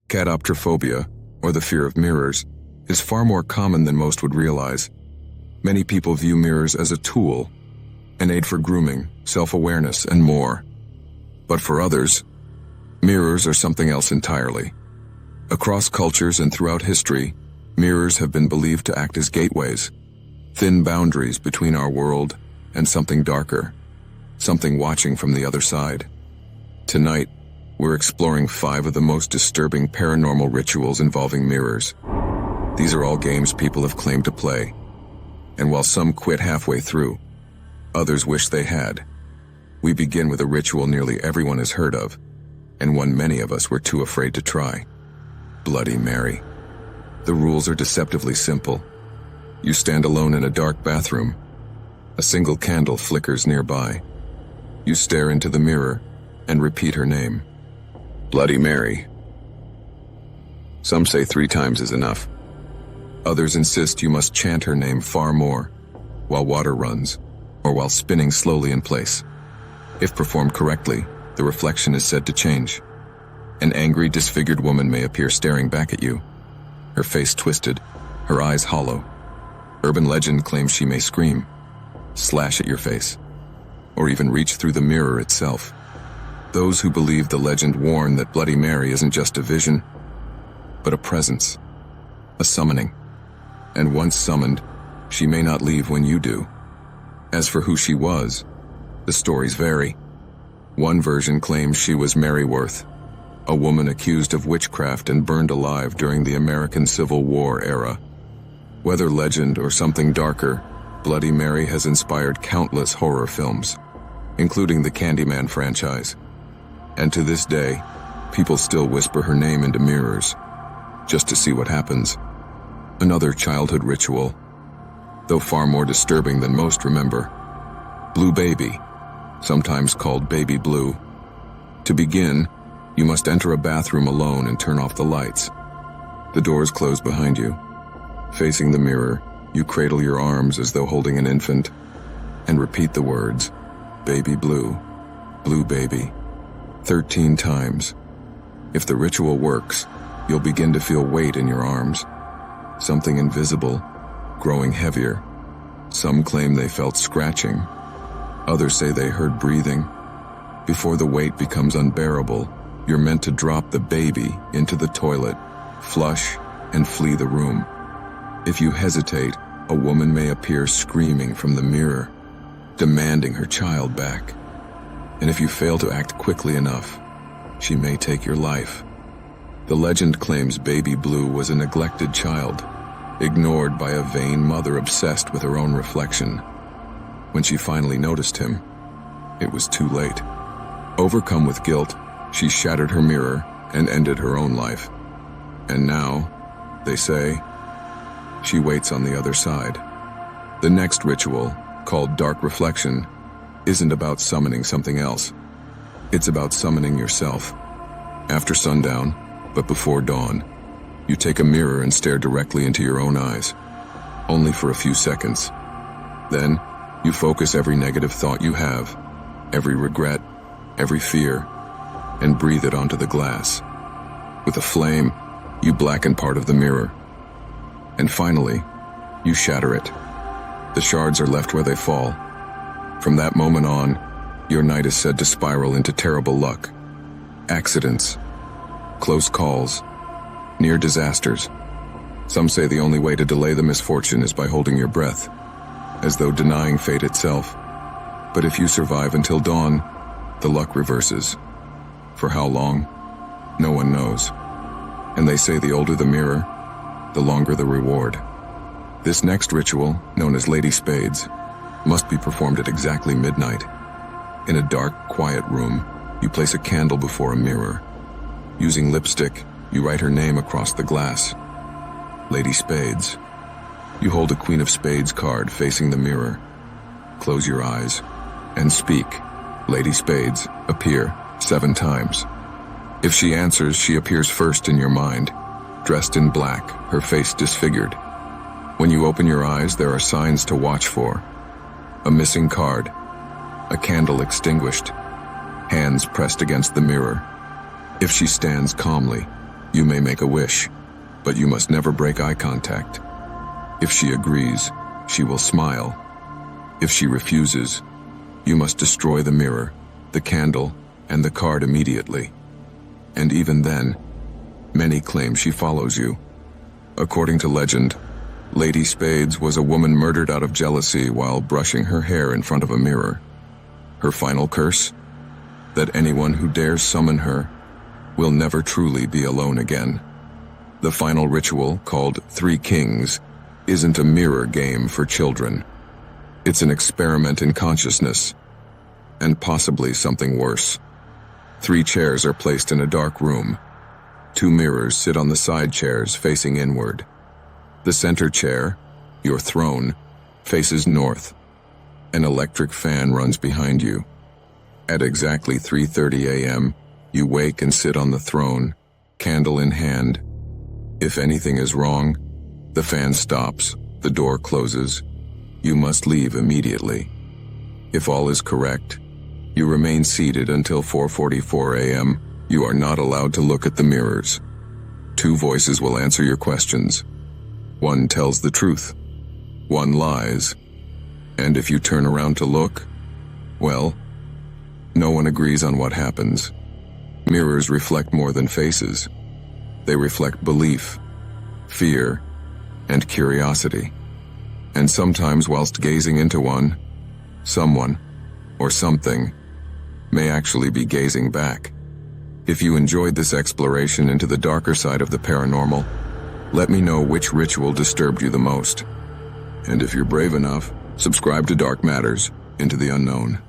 Catoptrophobia, or the fear of mirrors, is far more common than most would realize. Many people view mirrors as a tool, an aid for grooming, self-awareness, and more. But for others, mirrors are something else entirely. Across cultures and throughout history, mirrors have been believed to act as gateways, thin boundaries between our world and something darker, something watching from the other side. Tonight, we're exploring 5 of the most disturbing paranormal rituals involving mirrors. These are all games people have claimed to play, and while some quit halfway through, others wish they had. We begin with a ritual nearly everyone has heard of, and one many of us were too afraid to try. Bloody Mary. The rules are deceptively simple. You stand alone in a dark bathroom. A single candle flickers nearby. You stare into the mirror and repeat her name. Bloody Mary. Some say 3 times is enough. Others insist you must chant her name far more, while water runs, or while spinning slowly in place. If performed correctly, the reflection is said to change. An angry, disfigured woman may appear staring back at you, her face twisted, her eyes hollow. Urban legend claims she may scream, slash at your face, or even reach through the mirror itself. Those who believe the legend warn that Bloody Mary isn't just a vision, but a presence, a summoning. And once summoned, she may not leave when you do. As for who she was, the stories vary. One version claims she was Mary Worth, a woman accused of witchcraft and burned alive during the American Civil War era. Whether legend or something darker, Bloody Mary has inspired countless horror films, including the Candyman franchise. And to this day, people still whisper her name into mirrors, just to see what happens. Another childhood ritual, though far more disturbing than most remember. Blue Baby, sometimes called Baby Blue. To begin, you must enter a bathroom alone and turn off the lights. The doors close behind you. Facing the mirror, you cradle your arms as though holding an infant, and repeat the words, Baby Blue, Blue Baby, 13 times. If the ritual works, you'll begin to feel weight in your arms, something invisible, growing heavier. Some claim they felt scratching. Others say they heard breathing. Before the weight becomes unbearable, you're meant to drop the baby into the toilet, flush, and flee the room. If you hesitate, a woman may appear screaming from the mirror, demanding her child back. And if you fail to act quickly enough, she may take your life. The legend claims Baby Blue was a neglected child, ignored by a vain mother obsessed with her own reflection. When she finally noticed him, it was too late. Overcome with guilt, she shattered her mirror and ended her own life. And now, they say, she waits on the other side. The next ritual, called Dark Reflection, isn't about summoning something else. It's about summoning yourself. After sundown, but before dawn, you take a mirror and stare directly into your own eyes, only for a few seconds. Then, you focus every negative thought you have, every regret, every fear, and breathe it onto the glass. With a flame, you blacken part of the mirror. And finally, you shatter it. The shards are left where they fall. From that moment on, your night is said to spiral into terrible luck. Accidents, close calls, near disasters. Some say the only way to delay the misfortune is by holding your breath, as though denying fate itself. But if you survive until dawn, the luck reverses. For how long? No one knows. And they say the older the mirror, the longer the reward. This next ritual, known as Lady Spades, must be performed at exactly midnight. In a dark, quiet room, you place a candle before a mirror. Using lipstick, you write her name across the glass. Lady Spades. You hold a Queen of Spades card facing the mirror. Close your eyes and speak, Lady Spades, appear 7 times. If she answers, she appears first in your mind, dressed in black, her face disfigured. When you open your eyes, there are signs to watch for. A missing card, a candle extinguished, hands pressed against the mirror. If she stands calmly, You may make a wish, but you must never break eye contact. If she agrees, she will smile. If she refuses, you must destroy the mirror, the candle, and the card immediately. And even then, many claim she follows you. According to legend, Lady Spades was a woman murdered out of jealousy while brushing her hair in front of a mirror. Her final curse? That anyone who dares summon her will never truly be alone again. The final ritual, called Three Kings, isn't a mirror game for children. It's an experiment in consciousness, and possibly something worse. 3 chairs are placed in a dark room. 2 mirrors sit on the side chairs facing inward. The center chair, your throne, faces north. An electric fan runs behind you. At exactly 3:30 a.m., you wake and sit on the throne, candle in hand. If anything is wrong, the fan stops, the door closes. You must leave immediately. If all is correct, you remain seated until 4:44 a.m. You are not allowed to look at the mirrors. 2 voices will answer your questions. One tells the truth. One lies. And if you turn around to look, well, no one agrees on what happens. Mirrors reflect more than faces. They reflect belief, fear, and curiosity. And sometimes whilst gazing into one, someone, or something, may actually be gazing back. If you enjoyed this exploration into the darker side of the paranormal, let me know which ritual disturbed you the most. And if you're brave enough, subscribe to Dark Matters, Into the Unknown.